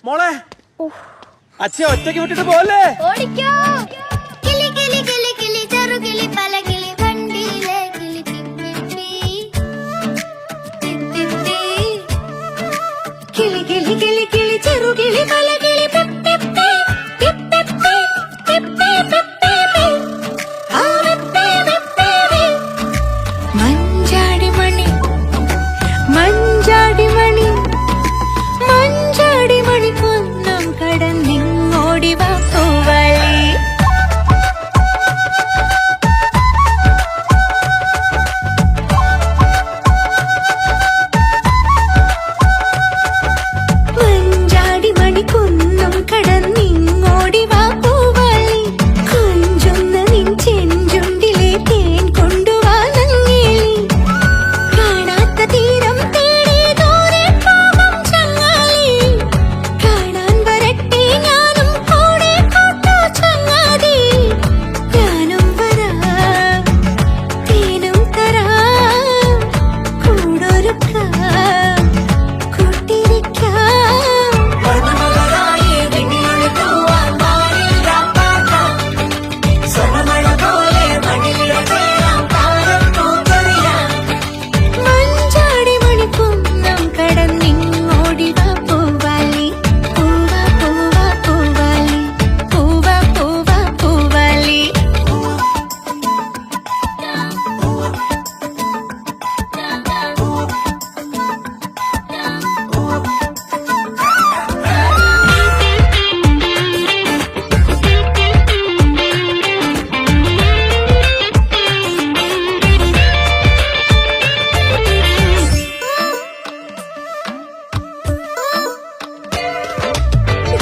മോളെ അച്ഛ ഒറ്റയ്ക്ക് വിട്ടിട്ട് പോലെ ഓടിക്കോ കിളി കിളി കിളി കിളി ചെറു കിളി പല കിളി വണ്ടിയിലെ കിളി പിപ്പി പിപ്പി കിളി കിളി കിളി കിളി ചെറു കിളി പല കിളി പിപ്പി പിപ്പി പിപ്പി പിപ്പി ആ പിപ്പി പിപ്പി മഞ്ചാടി മണി മഞ്ചാടി മണി മഞ്ചാടി മണി പൊന്നും കടന്നിങ്ങോടി വാ പൂവളി മഞ്ചാടി മണി പൊന്നും കടന്നിങ്ങോടി വാ പൂവളി കൊഞ്ചുന്ന നിൻ ചെഞ്ചുണ്ടിലെ തേൻ കൊണ്ടുവാ നങ്ങേലി കാണാത്ത തീരം തേടി ദൂരെ പോകും ചങ്ങാലി കാണാൻ വരട്ടെ ഞാനും കൂടെ കൂട്ടു ചങ്ങാതി ഞാനും വരാം തേനും തരാം കൂടൊരുക്കാം കൂട്ടിരിക്കാം മഞ്ചാടി മണി പൊന്നും കടന്നിങ്ങോടി വാ പൂവാലി പൂവാ പൂവാ പൂവാലി പൂവാ പൂവാ പൂവാലി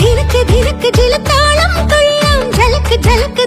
ധിനക്ക് ധിനക്ക് ജിലത്താളം കൊള്ളാം ജലക്ക് ജലക്ക്